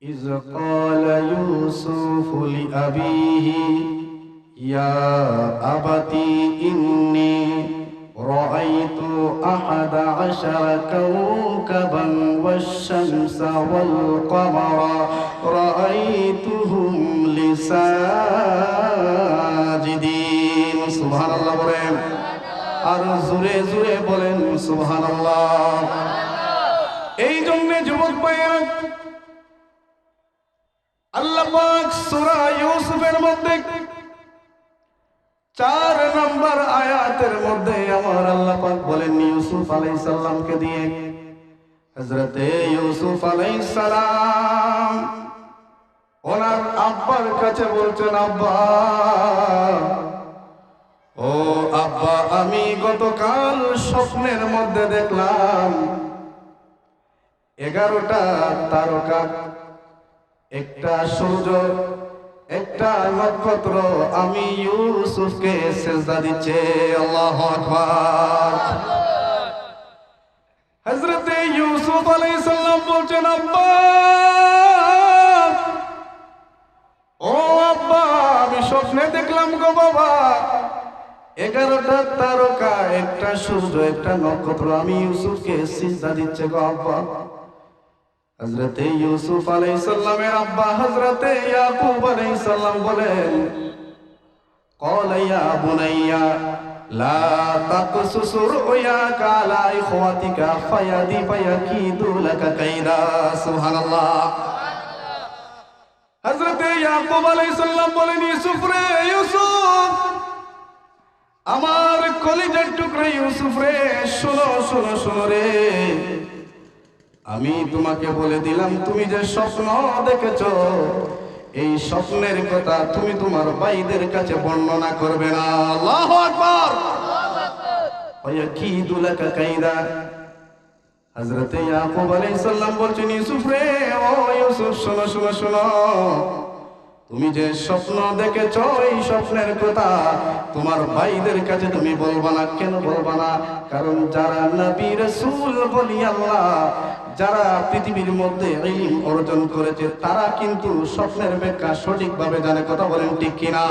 إذ قال يوسف لأبيه يا أبت إني رأيت 11 كوكبا والشمس والقمر رأيتهم لي ساجدين سبحان الله বলেন আর জোরে জোরে বলেন সুবহানাল্লাহ। এই জন্য যুবক ভাইয়েরা আল্লাহ পাক সূরা ইউসুফের মধ্যে 4 নম্বর আয়াতের মধ্যে আমার আল্লাহ পাক বলেন ইউসুফ আলাইহিস সালামকে দিয়ে, হযরতে ইউসুফ আলাইহিস সালাম ওনার আব্বার কাছে বলছেন, আব্বা ও আব্বা, আমি গতকাল স্বপ্নের মধ্যে দেখলাম 11টা তারকা, একটা সূর্য, একটা নক্ষত্র আমি ইউসুফকে সিজদা দিচ্ছে। আল্লাহু আকবার। হযরত ইউসুফ আলাইহিস সালাম বলছেন, আব্বা ও আব্বা, আমি স্বপ্নে দেখলাম গো বাবা 11টা তারকা, একটা সূর্য, একটা নক্ষত্র আমি ইউসুফকে সিজদা দিচ্ছে গো আব্বা। হযরতে ইউসুফ আলাইহিস সালামের আব্বা হযরতে ইয়াকুব আলাইহিস সালাম বলেন, ক্বালা ইয়া বুনাইয়া লা তাকসুস রুয়াকা আলা ইখওয়াতিকা ফায়াকিদু লাকা কাইদা। সুবহানাল্লাহ। হযরতে ইয়াকুব আলাইহিস সালাম বলেন, ইউসুফ রে, ইউসুফ, আমার কলিজার টুকরা ইউসুফ রে, শোনো শোনো শোনো রে, আমি তোমাকে বলে দিলাম, তুমি যে স্বপ্ন দেখেছো এই স্বপ্নের কথা তুমি তোমার ভাইদের কাছে বর্ণনা করবে না। আল্লাহু আকবার। ফায়াকিদু লাকা কাইদা। হযরতে ইয়াকুব আলাইহিস সালাম বলছেন, ইউসুফ রে, ও ইউসুফ, শোনো শোনো শোনো, তুমি যে স্বপ্ন দেখেছো এই স্বপ্নের কথা তোমার ভাইদের কাছে তুমি বলবা না। কেন বলবা না? কারণ যারা নবী রাসূল বলি আল্লাহ, যারা পৃথিবীর মধ্যে ইলম অর্জন করেছে তারা কিন্তু স্বপ্নের ব্যাখ্যা সঠিকভাবে জানে। কথা বলেন ঠিক কিনা?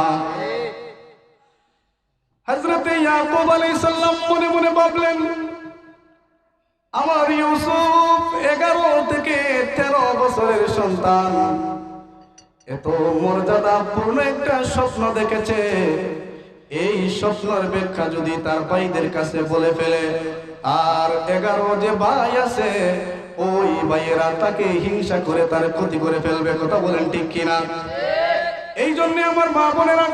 হযরতে ইয়াকুব আলাইহিস সালাম মনে মনে ভাবলেন, আমার ইউসুফ 11 থেকে 13 বছরের সন্তান, এত মর্যাদাপূর্ণ একটা স্বপ্ন দেখেছে, এই স্বপ্নের ব্যাখ্যা যদি তার ভাইদের কাছে বলে ফেলে, আর 11 যে ভাই আছে ওই ভাইয়েরা তাকে হিংসা করে তার ক্ষতি করে ফেলবে। কথা বলেন ঠিক কিনা? এই জন্য আমার মা বোনেরা,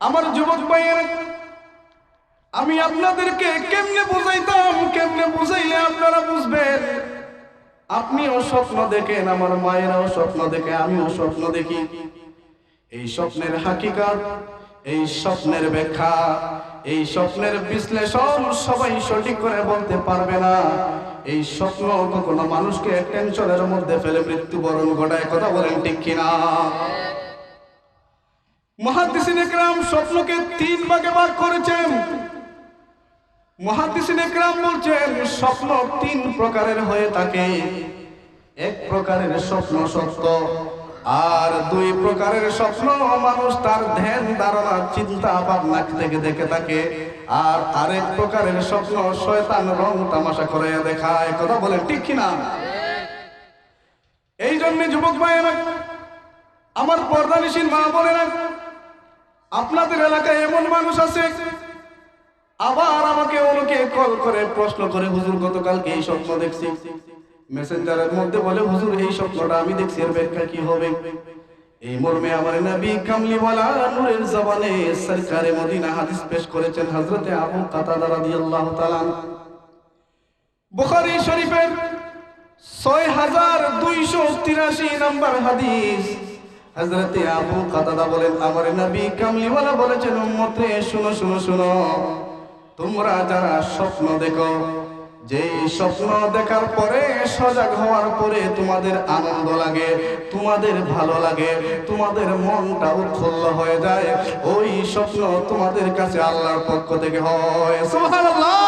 আমার যুবক ভাইয়েরা, আমি আপনাদেরকে কেমনে বুঝাইতাম, কেমনে বুঝাইলে আপনারা বুঝবেন। আপনিও স্বপ্ন দেখেন, আমার মায়েরাও স্বপ্ন দেখে, আমিও স্বপ্ন দেখি। এই স্বপ্নের হাকিকত, এই স্বপ্নের ব্যাখ্যা, এই স্বপ্নের বিশ্লেষণ সবাই সঠিক করে বলতে পারবে না। এই স্বপ্ন কখনো মানুষকে টেনশনের মধ্যে ফেলে মৃত্যুবরণ ঘটায়। কথা বলেন ঠিক কিনা? মুহাদ্দিসিনে কেরাম স্বপ্নকে 3 ভাগে ভাগ করেছেন। মুহাদ্দিসিনে কেরাম বলছেন স্বপ্ন 3 প্রকারের হয়ে থাকে। 1 প্রকারের স্বপ্ন সত্য, আর 2 প্রকারের স্বপ্ন মানুষ তার ধ্যান ধারণা চিন্তা ভাবনা থেকে দেখে থাকে, আর আরেক প্রকারের স্বপ্ন শয়তান রং তামাশা করে দেখায়। কথা বলেন ঠিক কিনা? এই জন্য যুবক ভাইয়েরা, আমার পর্দানিশীন মা বোনেরা, আপনাদের এলাকায় এমন মানুষ আছে আবার আমাকে অনেকে কল করে প্রশ্ন করে, হুজুর গতকালকে এই স্বপ্ন দেখছি, মেসেঞ্জারের মধ্যে বলে, হুজুর এই স্বপ্নটা আমি দেখছি, এর ব্যাখ্যা কি হবে? এই মর্মে আমার নবী কামলিওয়ালা নূরের জবানে সরকারে মদিনা হাদিস পেশ করেছেন হযরতে আবু কাতাদা রাদিয়াল্লাহু তাআলা। বুখারী শরীফের 6283 নম্বর হাদিস। হযরতে আবু কাতাদা বলেন, আমার নবী কামলিওয়ালা বলেছেন, উম্মতে শুনো শুনো শুনো, তোমরা যারা স্বপ্ন দেখো, যে স্বপ্ন দেখার পরে সজাগ হওয়ার পরে তোমাদের আনন্দ লাগে, তোমাদের ভালো লাগে, তোমাদের মনটা উৎফুল্ল হয়ে যায়, ওই স্বপ্ন তোমাদের কাছে আল্লাহর পক্ষ থেকে হয়। সুবহানাল্লাহ।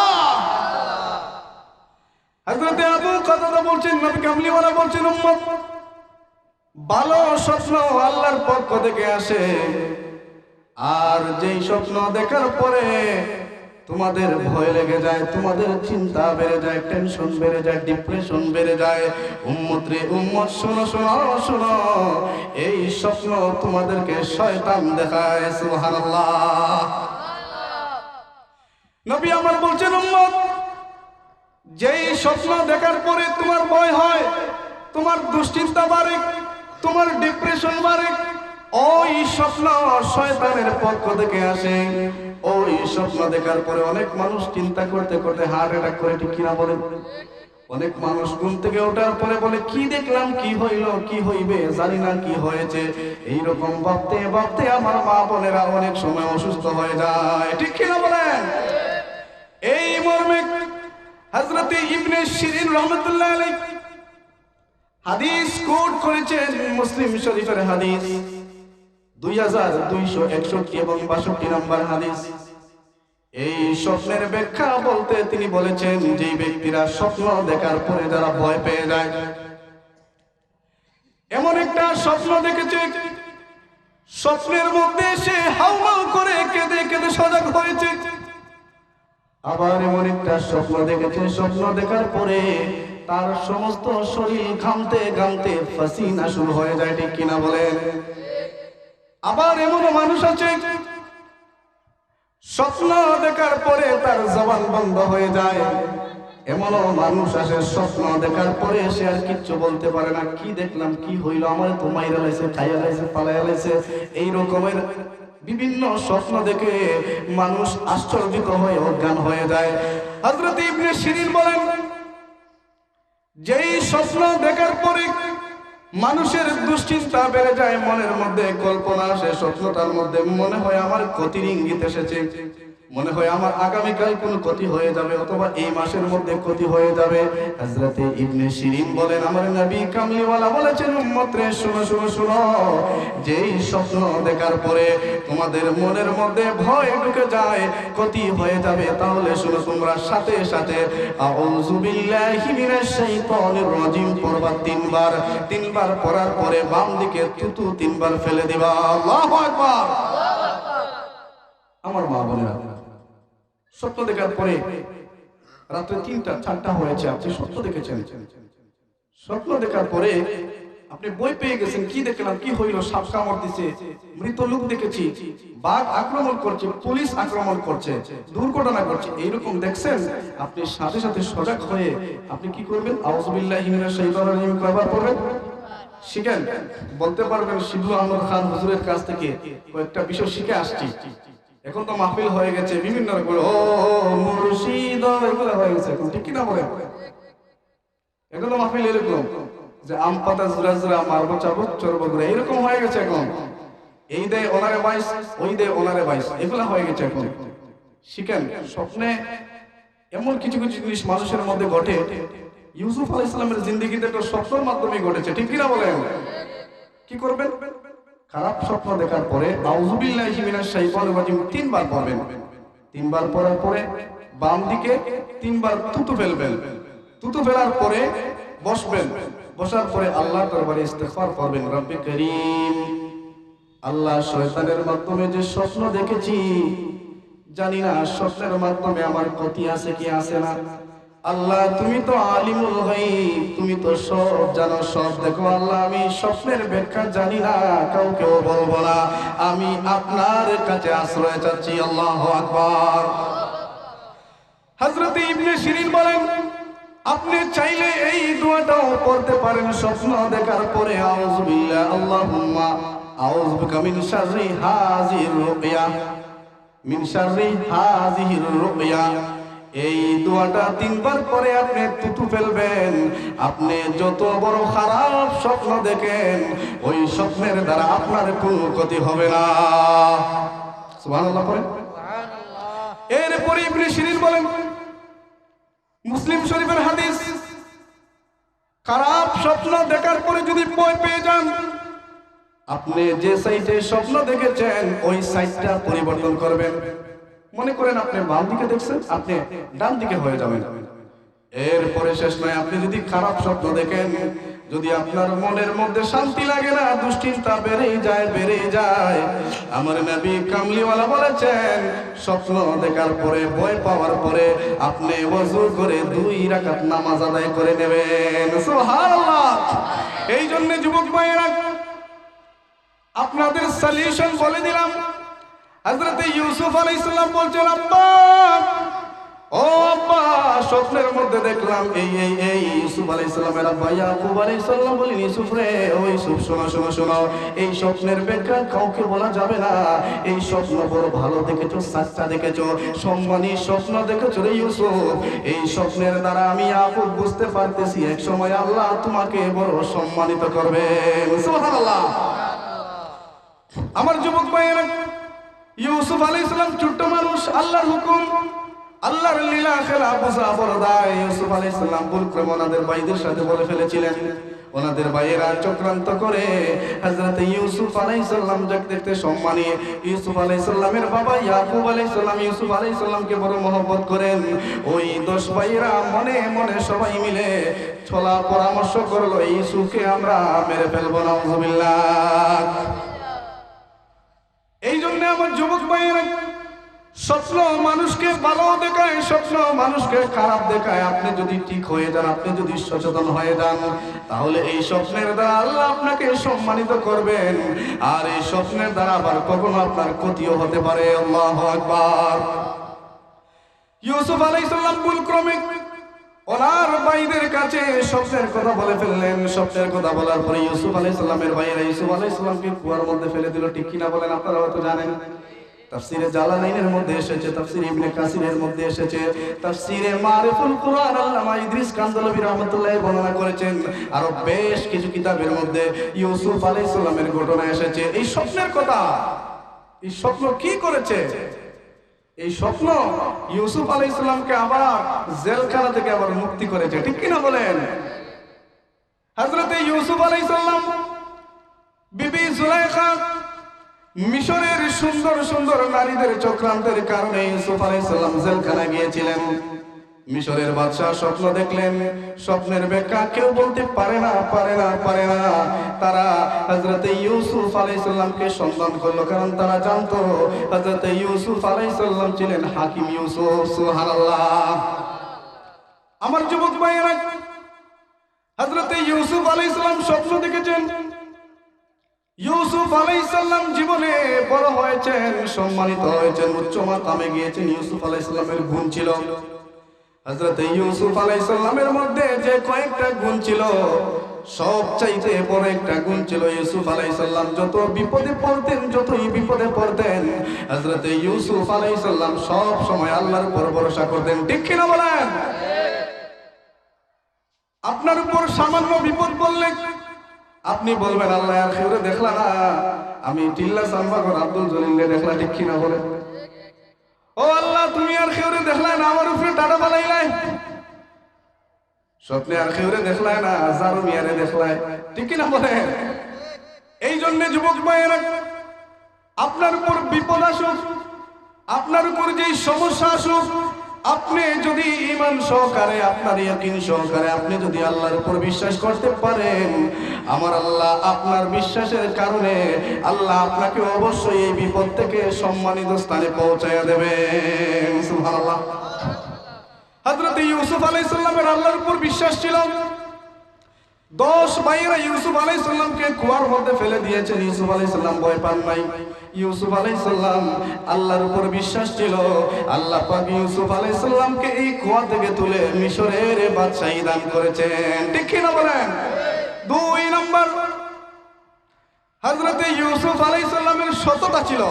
হযরতে আবু কাতাদা বলছেন, নবী কামলিওয়ালা বলছেন, উম্মত ভালো স্বপ্ন আল্লাহর পক্ষ থেকে আসে, আর যেই স্বপ্ন দেখার পরে তোমাদের ভয় লেগে যায়, তোমাদের চিন্তা বেড়ে যায়, টেনশন বেড়ে যায়, ডিপ্রেশন বেড়ে যায়, উম্মত রে উম্মত শোনো শোনো শোনো, এই স্বপ্ন তোমাদেরকে শয়তান দেখায়। সুবহানাল্লাহ। নবী আমার বলছেন, উম্মত, যেই স্বপ্ন দেখার পরে তোমার ভয় হয়, তোমার দুশ্চিন্তা বাড়ে, তোমার ডিপ্রেশন বাড়ে, ওই স্বপ্ন শয়তানের পক্ষ থেকে আসে। ওই স্বপ্ন দেখার পরে অনেক মানুষ চিন্তা করতে করতে হার্ট অ্যাটাক করে, ঠিক কিনা বলেন? অনেক মানুষ ঘুম থেকে ওঠার পরে বলে, কি দেখলাম, কি হইল, কি হইবে, জানি না কি হয়েছে। এইরকম ভাবতে ভাবতে আমার মা বোনেরা অনেক সময় অসুস্থ হয়ে যায়, ঠিক কিনা বলেন? এই মর্মে হযরত ইবনে শিরিন রাহমাতুল্লাহ আলাইহি হাদিস কোট করেছেন, মুসলিম শরীফের হাদিস 2261 এবং 62 নম্বর হাদিস। এই স্বপ্নের ব্যাখ্যা বলতে তিনি বলেছেন, যে ব্যক্তিরা স্বপ্ন দেখার পরে যারা ভয় পেয়ে যায়, এমন একটা স্বপ্ন দেখেছে, স্বপ্নের মধ্যে সে হাউমাউ করে কেঁদে কেঁদে সজাগ হয়েছে। আবার এমন একটা স্বপ্ন দেখেছে, স্বপ্ন দেখার পরে তার সমস্ত শরীর ঘামতে ঘামতে পাসিনা শুরু হয়ে যায়, ঠিক কিনা বলেন? আবার এমন মানুষ আছে, স্বপ্ন দেখার পরে তার জবান বন্ধ হয়ে যায়। এমনও মানুষ আছে, স্বপ্ন দেখার পরে সে আর কিচ্ছু বলতে পারে না, কি দেখলাম, কি হইল, আমার তো মাইরা লাইছে, খাইয়া লাইছে, পালাইয়া লাইছে। এই রকমের বিভিন্ন স্বপ্ন দেখে মানুষ আশ্চর্যিত হয়ে অজ্ঞান হয়ে যায়। হযরত ইবনে শিরিন বলেন, যেই স্বপ্ন দেখার পরে মানুষের দুশ্চিন্তা বেড়ে যায়, মনের মধ্যে কল্পনা আসে, স্বপ্নটার মধ্যে মনে হয় আমার ক্ষতির ইঙ্গিত এসেছে, মনে হয় আমার আগামীকাল কোনো ক্ষতি হয়ে যাবে, অথবা এই মাসের মধ্যে ক্ষতি হয়ে যাবে। হযরত ইবনে শিরিন বলেন, আমার নবী কামলিওয়ালা বলেছেন, উম্মত রে শোনো শোনো শোনো, যেই স্বপ্ন দেখার পরে তোমাদের মনের মধ্যে ভয় ঢুকে যায়, ক্ষতি হয়ে যাবে, তাহলে শোনো, তোমরা সাথে সাথে আউযু বিল্লাহি মিনাশ শাইতানির রাজিম পড়বা তিনবার। তিনবার পড়ার পরে বাম দিকে থুতু তিনবার ফেলে দিবা। আল্লাহু আকবার। আমার মা বোনেরা, স্বপ্ন দেখার পরে রাত্রে 3টা 4টা হয়েছে, আপনি স্বপ্ন দেখেছেন, স্বপ্ন দেখার পরে আপনি বই পেয়ে গেছেন, কি দেখলাম, কি হইল, সাপ কামড় দিছে, মৃত লোক দেখেছি, বাঘ আক্রমণ করছে, পুলিশ আক্রমণ করছে, দুর্ঘটনা করছে, এইরকম দেখছেন, আপনি সাথে সাথে সজাগ হয়ে আপনি কি করবেন? আউযু বিল্লাহি মিনাশ শাইতানির রাজিম কয়বার পড়বেন? শিখেন, বলতে পারবেন, শিবলু আহমদ খান হুজুরের কাছ থেকে কয়েকটা বিষয় শিখে আসছি। এখন তো মাহফিল হয়ে গেছে, বিভিন্ন রকম ও মুর্শিদ এগুলো হয়ে গেছে, ঠিক কিনা বলেন? এখন তো মাহফিল এরকম যে আম পাতা জোড়া জোড়া মারবো চাবো চড়বো ঘুরে, এরকম হয়ে গেছে এখন। এই দেয় ওনারে 22, ওই দেয় ওনারে 22, এগুলা হয়ে গেছে এখন। শিখেন, স্বপ্নে এমন কিছু কিছু জিনিস মানুষের মধ্যে ঘটে, ইউসুফ আলাইহিস সালামের জিন্দেগিতে একটা স্বপ্নের মাধ্যমে ঘটেছে, ঠিক কিনা বলেন? কি করবেন? খারাপ স্বপ্ন দেখার পরে আউযু বিল্লাহি মিনাশ শাইতানির রাজিম 3বার পড়বেন। 3বার পড়ার পরে বাম দিকে 3বার থুতু ফেলবেন। থুতু ফেলার পরে বসবেন, বসার পরে আল্লাহর দরবারে ইস্তিগফার করবেন, রব্বে করিম, আল্লাহ, শয়তানের মাধ্যমে যে স্বপ্ন দেখেছি, জানি না স্বপ্নের মাধ্যমে আমার ক্ষতি আছে কি আছে না। আল্লাহ, তুমি তো আলিমুল গায়ব, তুমি তো সব জানো, সব দেখো। আল্লাহ, আমি স্বপ্নের ব্যাখ্যা জানি না, কাউকেও বলবো না, আমি আপনার কাছে আশ্রয় চাচ্ছি। আল্লাহু আকবার। হযরত ইবনে শিরিন বলেন, আপনি চাইলে এই দোয়াটাও পড়তে পারেন স্বপ্ন দেখার পরে, আউযু বিল্লাহ আল্লাহুম্মা আউযু বিকা মিন শাররি হাযিহির রুকয়া, মিন শাররি হাযিহির রুকয়া। এই দোয়াটা 3বার পরে আপনি থুতু ফেলবেন। আপনি যত বড় খারাপ স্বপ্ন দেখেন, ওই স্বপ্নের দ্বারা আপনার কোনো ক্ষতি হবে না। সুবহানাল্লাহ পড়েন। এরপরে ইবনে শিরিন বলেন, মুসলিম শরীফের হাদিস, খারাপ স্বপ্ন দেখার পরে যদি ভয় পেয়ে যান, আপনি যে সাইডে স্বপ্ন দেখেছেন ওই সাইডটা পরিবর্তন করবেন। মনে করেন আপনি বাম দিকে দেখছেন, আপনি ডান দিকে হয়ে যাবেন। এরপরে শেষ নয়, আপনি যদি খারাপ স্বপ্ন দেখেন, যদি আপনার মনের মধ্যে শান্তি লাগে না, দুশ্চিন্তা বেড়েই যায়। আমার নবী কামলিওয়ালা বলেছেন, স্বপ্ন দেখার পরে, ভয় পাওয়ার পরে আপনি ওযু করে 2 রাকাত নামাজ আদায় করে নেবেন। সুবহানাল্লাহ। এই জন্য যুবক ভাইয়েরা, আপনাদের সলিউশন বলে দিলাম। হযরত ইউসুফ আলাইহিস সালাম বলছেন, আব্বা, ও আব্বা, স্বপ্নের মধ্যে দেখলাম এই ইউসুফ আলাইহিস সালামের আব্বা ইয়াকুব আলাইহিস সালাম বলেন, ইউসুফ রে, ও ইউসুফ, শোনো, এই স্বপ্নের ব্যাখ্যা কাউকে বলা যাবে না। এই স্বপ্ন বড় ভালো দেখেছো, সাচ্চা দেখেছো, সম্মানী স্বপ্ন দেখেছো রে ইউসুফ। এই স্বপ্নের দ্বারা আমি ইয়াকুব বুঝতে পারতেছি এক সময় আল্লাহ তোমাকে বড় সম্মানিত করবে। সুবহানাল্লাহ। আমার যুবক ভাইয়েরা, ইউসুফ আলাইহিস সালাম ছোট্ট মানুষ, আল্লাহর হুকুম, আল্লাহর লীলা খেলা বোঝা বড় দায়। ইউসুফ আলাইহিস সালাম ভুল করে ওনাদের ভাইদের সাথে বলে ফেলেছিলেন। ওনাদের ভাইয়েরা চক্রান্ত করে হযরত ইউসুফ আলাইহিস সালাম দেখতে সম্মানী ইউসুফ আলাইহিস সালামের বাবা ইয়াকুব আলাইহিস সালাম ইউসুফ আলাইহিস সালামকে বড় মহব্বত করেন। ওই 10 ভাইয়েরা মনে মনে সবাই মিলে ছলা পরামর্শ করলো, ইউসুফকে আমরা মেরে ফেলবো, নাউযুবিল্লাহ। এই জন্য আমার যুবক ভাইয়েরা, স্বপ্ন মানুষকে ভালো দেখায়, স্বপ্ন মানুষকে খারাপ দেখায়। আপনি যদি ঠিক হয়ে যান, আপনি যদি সচেতন হয়ে যান, তাহলে এই স্বপ্নের দ্বারা আল্লাহ আপনাকে সম্মানিত করবেন। আর এই স্বপ্নের দ্বারা আবার কখনো আপনার ক্ষতিও হতে পারে। আল্লাহু আকবার। ইউসুফ আলাইহিস সালাম ভুলক্রমে ওনার ভাইদের কাছে স্বপ্নের কথা বলে ফেললেন। স্বপ্নের কথা বলার পরে ইউসুফ আলাইহিস সালামের ভাইয়েরা ইউসুফ আলাইহিস সালামকে কুয়ার মধ্যে ফেলে দিল। ঠিক কিনা বলেন? আপনারা হয়তো জানেন। তাফসীরে জালালাইনের মধ্যে এসেছে, তাফসীর ইবনে কাসিরের মধ্যে এসেছে, তাফসীরে মারিফুল কুরআন আল্লামা ইদ্রিস কান্দলবী রাহমাতুল্লাহ বর্ণনা করেছেন। আর বেশ কিছু কিতাবের মধ্যে ইউসুফ আলাইহিস সালামের ঘটনা এসেছে। এই স্বপ্নের কথা, এই স্বপ্ন কি করেছে? এই স্বপ্ন ইউসুফ আলাইহিস সালামকে আবার জেলখানা থেকে আবার মুক্তি করেছে। ঠিক কিনা বলেন? হযরত ইউসুফ আলাইহিস সালাম, বিবি জুলাইখা, মিশরের সুন্দর সুন্দর নারীদের চক্রান্তের কারণে ইউসুফ আলাইহিস সালাম জেলখানায় গিয়েছিলেন। মিশরের বাদশা স্বপ্ন দেখলেন, স্বপ্নের ব্যাখ্যা কেউ বলতে পারে না। তারা হযরত ইউসুফ আলাইহিস সালামকে সন্ধান করলো, কারণ তারা জানতো হযরত ইউসুফ আলাইহিস সালাম ছিলেন হাকিম ইউসুফ। সুবহানাল্লাহ। আমার যুবক ভাইয়েরা, হযরত ইউসুফ আলাইহিস সালাম স্বপ্ন দেখেছেন। ইউসুফ আলাইহিস সালাম জীবনে বড় হয়েছেন, সম্মানিত হয়েছেন, উচ্চ মাকামে গিয়েছেন। ইউসুফ আলাইহিস সালামের গুণ ছিল, হযরত ইউসুফ আলাইহিস সালামের মধ্যে যে কয়েকটা গুণ ছিল, সবচাইতে বড় একটা গুণ ছিল ইউসুফ আলাইহিস সালাম যতই বিপদে পড়তেন, হযরত ইউসুফ আলাইহিস সালাম সব সময় আল্লাহর উপর ভরসা করতেন। ঠিক কিনা বলেন? আপনার উপর সামান্য বিপদ পড়লে আপনি বলবেন, আল্লাহ আর খেউরে দেখলা না, আমি টিল্লা সাম্বাগর আব্দুল জলিলকে দেখলা। ঠিক কিনা বলেন? ও আল্লাহ, তুমি আর খেউরে দেখলা না, আমার উপরে টাটা বালাইলাই। স্বপ্নে আর খেউরে দেখলাই না, জারু মিয়ারে দেখলাই। ঠিক কিনা বলেন? এই জন্য যুবক ভাইয়েরা, আপনার উপর বিপদ আসুক, আপনার উপর যেই সমস্যা আসুক, আপনি যদি ঈমান সহকারে, আপনার ইয়াকিন সহকারে আপনি যদি আল্লাহর উপর বিশ্বাস করতে পারেন, আমার আল্লাহ আপনার বিশ্বাসের কারণে আল্লাহ আপনাকে অবশ্যই এই বিপদ থেকে সম্মানিত স্থানে পৌঁছায়া দেবেন। সুবহানাল্লাহ। হযরত ইউসুফ আলাইহিস সালামের আল্লাহর উপর বিশ্বাস ছিল। 10 ভাইয়েরা ইউসুফ আলাইহিস সালামকে কুয়ার মধ্যে ফেলে দিয়েছেন। ইউসুফ আলাইহিস সালাম ভয় পান নাই। ইউসুফ আলাইহিস সালাম আল্লাহর উপর বিশ্বাস ছিল। আল্লাহ পাক ইউসুফ আলাইহিস সালামকে এই কুয়া থেকে তুলে মিশরের বাদশাহী দান করেছেন। ঠিক কি না বলেন? 2 নাম্বার, হযরত ইউসুফ আলাইহিস সালামের সততা ছিল।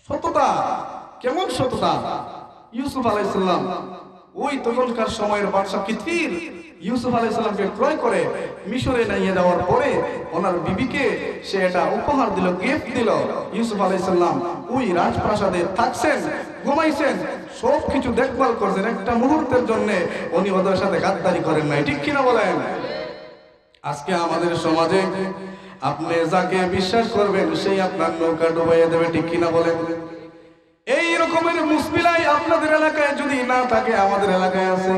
সততা কেমন সততা? ইউসুফ আলাইহিস সালাম ওই তখনকার সময়ের বাদশা কিতির ইউসুফ আলাইহিস সালামকে ক্রয় করে মিশরে নিয়ে যাওয়ার পরে ওনার বিবিকে সে এটা উপহার দিল, গিফট দিল। ইউসুফ আলাইহিস সালাম ওই রাজপ্রাসাদে থাকছেন, ঘুমাইছেন, সব কিছু দেখভাল করছেন। একটা মুহূর্তের জন্য উনি ওদের সাথে গাদ্দারি করেন নাই। ঠিক কিনা বলেন? আজকে আমাদের সমাজে আপনি যাকে বিশ্বাস করবেন সেই আপনার নৌকা ডুবাইয়া দেবে। ঠিক কিনা বলেন? এই রকমের মুসবিলাই আপনাদের এলাকায় যদি না থাকে, আমাদের এলাকায় আছে।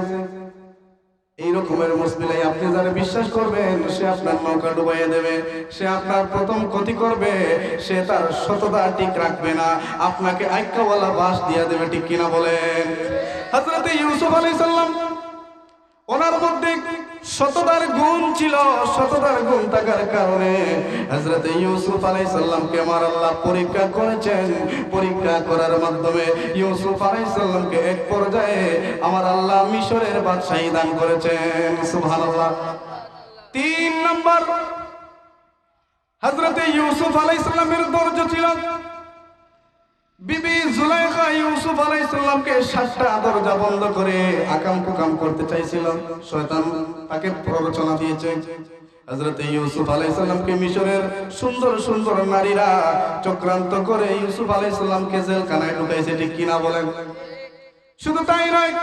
এই রকমের মুসবিলাই আপনি যারা বিশ্বাস করবেন সে আপনার নৌকা ডুবাইয়ে দেবে, সে আপনার প্রথম ক্ষতি করবে, সে তার সততা ঠিক রাখবে না, আপনাকে আইক্কাওয়ালা বাস দিয়া দেবে, ঠিক কিনা বলেন? হযরত ইউসুফ আলাইহিস সালাম ওনার মধ্যে সততার গুণ ছিল। সততার গুণ থাকার কারণে হযরত ইউসুফ আলাইহিস সালামকে আমার আল্লাহ পরীক্ষা করেছেন। পরীক্ষা করার মাধ্যমে ইউসুফ আলাইহিস সালামকে এক পর্যায়ে আমার আল্লাহ মিশরের বাদশাহী দান করেছেন। সুবহানাল্লাহ। 3 নাম্বার, হযরত ইউসুফ আলাইহিস সালামের ধৈর্য ছিল। বিবি জুলাইখা ইউসুফ আলাইহিস সালামকে 7টা দরজা বন্ধ করে আকাম কুকাম করতে চাইছিল। শয়তান তাকে প্ররোচনা দিয়েছে। হযরত ইউসুফ আলাইহিস সালামকে মিশরের সুন্দর সুন্দর নারীরা চক্রান্ত করে ইউসুফ আলাইহিস সালামকে জেলখানায় ঢুকাইছে, ঠিক কিনা বলেন? শুধু তাই নয়,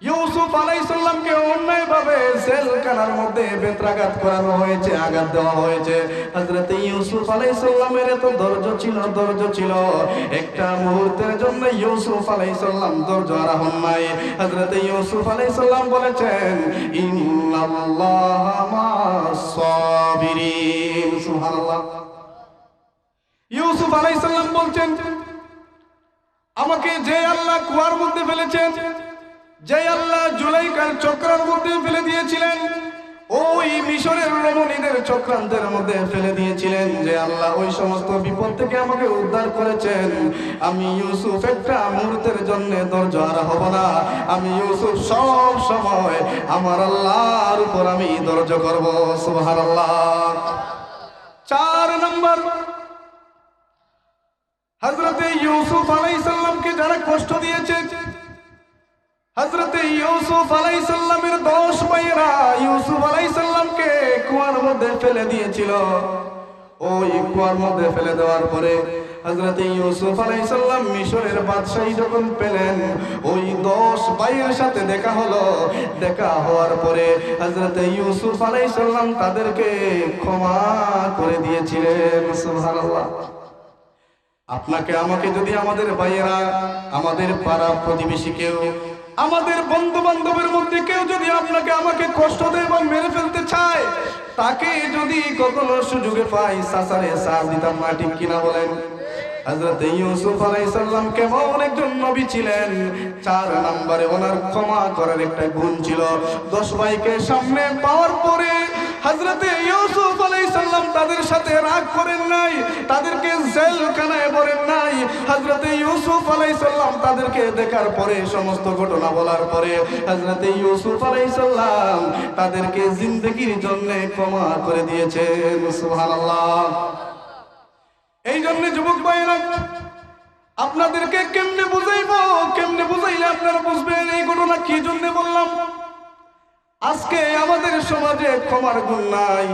ইউসুফ আলাইহিস সালামকে অন্যায়ভাবে জেলখানার মধ্যে বেত্রাঘাত করানো হয়েছে, আঘাত দেওয়া হয়েছে। হযরত ইউসুফ আলাইহিস সালামের এত ধৈর্য ছিল, একটা মুহূর্তের জন্য ইউসুফ আলাইহিস সালাম ধৈর্যহারা হন নাই। হযরত ইউসুফ আলাইহিস সালাম বলেছেন, ইন্নাল্লাহা মা'আস সাবিরিন। সুবহানাল্লাহ। ইউসুফ আলাইহিস সালাম বলছেন, আমাকে যে আল্লাহ কুয়ার মধ্যে ফেলেছেন, যে আল্লাহ জুলাইখার চক্রের মধ্যে ফেলে দিয়েছিলেন, ওই মিশরের রমণীদের চক্রান্তের মধ্যে ফেলে দিয়েছিলেন, যে আল্লাহ ওই সমস্ত বিপদ থেকে আমাকে উদ্ধার করেছেন, আমি ইউসুফ একটা মুহূর্তের জন্য ধৈর্যহারা হব না। আমি ইউসুফ সব সময় আমার আল্লাহর উপর আমি ধৈর্য করব। সুবহানাল্লাহ। 4 নম্বর, হযরত ইউসুফ আলাইহিস সালামকে যারা কষ্ট দিয়েছে, হযরত ইউসুফ আলাইহিস সালামের 10 ভাইয়েরা ইউসুফ আলাইহিস সালামকে কুয়ার মধ্যে ফেলে দিয়েছিল। ওই কুয়ার মধ্যে ফেলে দেওয়ার পরে হযরত ইউসুফ আলাইহিস সালাম মিশরের বাদশাহী যখন পেলেন, ওই 10 ভাইয়ের সাথে দেখা হলো। দেখা হওয়ার পরে হযরত ইউসুফ আলাইহিস সালাম তাদেরকে ক্ষমা করে দিয়েছিলেন। সুবহানাল্লাহ। আপনাকে আমাকে যদি আমাদের ভাইয়েরা, আমাদের পাড়া প্রতিবেশী কেউ, আমাদের বন্ধু বান্ধবের মধ্যে কেউ যদি আপনাকে আমাকে কষ্ট দেয় বা মেরে ফেলতে চায়, তাকে যদি কখনো সুযোগে পাই সাসারে সার দিতাম না, ঠিক কিনা বলেন? হযরত ইউসুফ আলাইহিস সালাম কেমন একজন নবী ছিলেন। 4 নম্বরে ওনার ক্ষমা করার একটা গুণ ছিল। 10 ভাইকে সামনে পাওয়ার পরে হযরত ইউসুফ আলাইহিস সালাম তাদের সাথে রাগ করেন নাই, তাদেরকে জেলখানায় ভরেন নাই। হযরত ইউসুফ আলাইহিস সালাম তাদেরকে দেখার পরে, সমস্ত ঘটনা বলার পরে হযরত ইউসুফ আলাইহিস সালাম তাদেরকে জিন্দেগির জন্য ক্ষমা করে দিয়েছেন। সুবহানাল্লাহ। এই জন্য যুবক ভাইরা, আপনাদেরকে কেমনে বুঝাইলে আপনারা বুঝবেন এই ঘটনা কি জন্য বললাম। আজকে আমাদের সমাজে ক্ষমার গুণ নাই,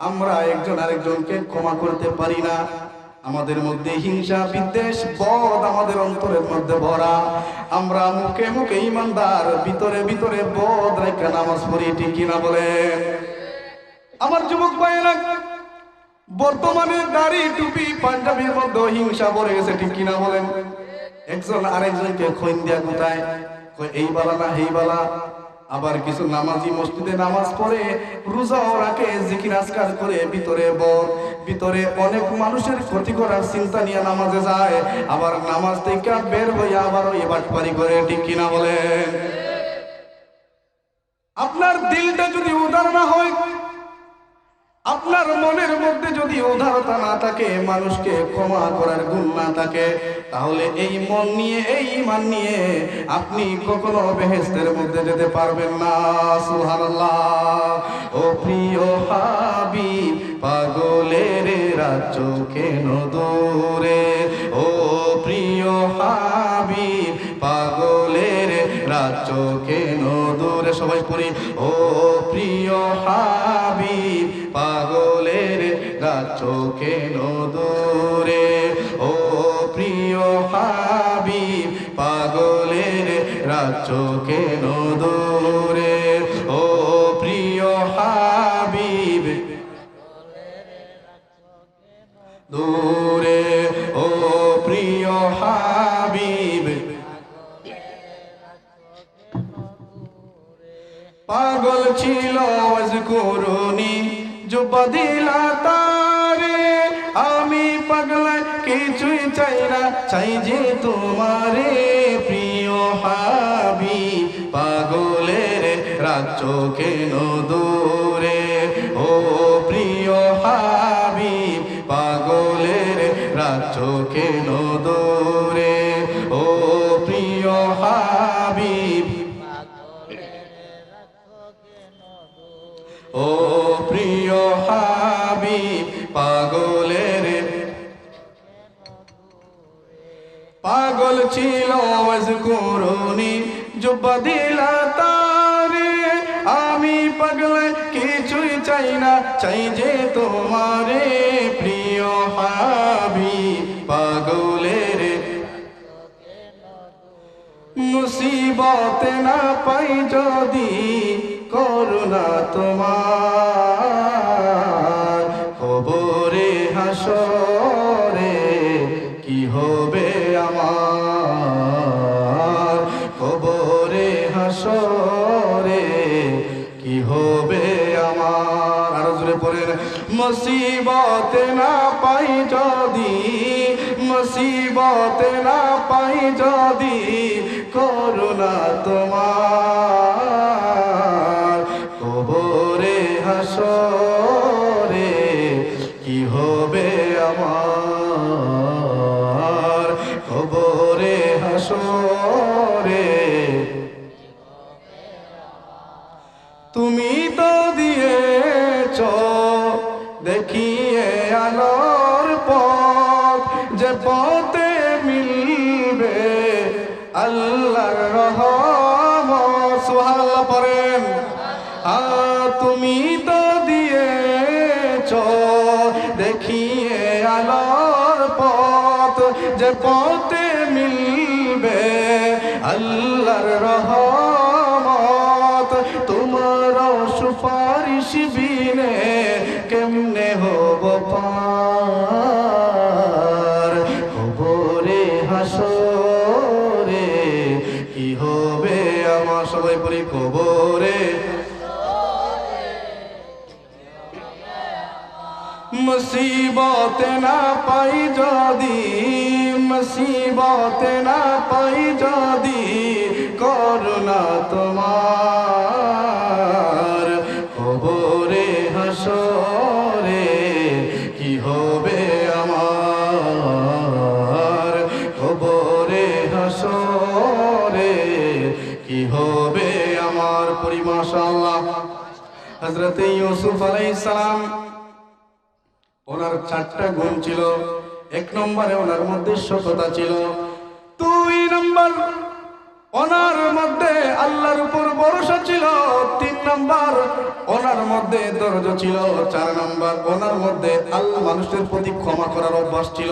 আমরা একজন আরেকজনকে ক্ষমা করতে পারি না। আমাদের মধ্যে হিংসা বিদ্বেষ বদ আমাদের অন্তরের মধ্যে ভরা। আমরা মুখে মুখে ইমানদার, ভিতরে ভিতরে বদ রেখে নামাজ পড়ি, ঠিক কিনা বলে? আমার যুবক ভাইরা, বর্তমানে দাড়ি টুপি পাঞ্জাবির মধ্যে হিংসা ভরে গেছে, ঠিক কিনা বলেন? একজন আরেকজনকে খৈন দিয়া গুতায়, এই বালা না এই বালা। আবার কিছু নামাজি মসজিদে নামাজ পড়ে, রোজাও রাখে, জিকির আজকার করে, ভিতরে অনেক মানুষের ক্ষতি করার চিন্তা নিয়ে নামাজে যায়। আবার নামাজ থেকে বের হইয়া আবার ওই বাটপারি করে, ঠিক কিনা বলেন? আপনার দিলটা যদি উদার না হয়, আপনার মনের মধ্যে যদি উদারতা না থাকে, মানুষকে ক্ষমা করার গুণ না থাকে, তাহলে এই মন নিয়ে, এই ঈমান নিয়ে আপনি কখনো বেহেশতের মধ্যে যেতে পারবেন না। সুবহানাল্লাহ। ও প্রিয় হাবিব, পাগলের রাজ্য কেন দূরে? ও প্রিয় হাবিব, পাগলের রাজ্য কেন দূরে? সবাই পড়ি, ও প্রিয় হাবিব, পাগলের রাজ্য কেন দূরে? ও প্রিয় হাবিব, পাগলের রাজ্য কেন দূরে? ও প্রিয় হাবিব, দূরে। ও প্রিয় হাবিব, জুব্বা দিলা তারে আমি পাগলা কিছুই চাই না চাই যে তোমারে প্রিয় হাবিব পাগলের রাখছো কেন দূরে ও প্রিয় হাবিব পাগলের রাখছো কেন দূরে ও প্রিয় হাবিব ও প্রিয় হাবিব পাগলের পাগল ছিল ওয়াজকুরুনি জুব্বা দিলা তারে আমি পাগলা কিছুই চাই না চাই যে তোমারে প্রিয় হাবিব পাগলের মুসিবত না পাই যদি করুণা তোমার কবরে হাসরে কি হবে আমার কবরে হাসরে কি হবে আমার আরো জোরে পড়েন মুসিবত না পাই যদি মুসিবত না পাই যদি করুণা তোমার কবরে হাসরে কি হবে আমার কবরে হাসরে তুমি তো দিয়েছ দেখিয়ে আলোর পথ যে পথে মিলবে আল্লাহর রহমত সুবহানাল্লাহ পড়েন তুমি তো দিয়েছ দেখিয়ে আলোর পথ যে পথে মিলবে আল্লাহর রহমত তোমার সুপারিশ বিনে কেমনে হব পার কবরে হাসরে কি হবে আমার সবাই পড়ি কবরে মুসিবত না পাই যদি মুসিবত না পাই যদি করুণা তোমার কবরে হাসরে কি হবে আমার কবরে হাসরে কি হবে আমার পরি মাশাআল্লাহ হযরত ইউসুফ আলাইহিস সালাম ওনার 4টা গুণ ছিল এক নম্বরে ওনার মধ্যে সততা ছিল 2 নম্বর ওনার মধ্যে আল্লাহর উপর ভরসা ছিল 3 নম্বর ওনার মধ্যে ধৈর্য ছিল 4 নম্বর ওনার মধ্যে আল্লাহ মানুষের প্রতি ক্ষমা করার অভ্যাস ছিল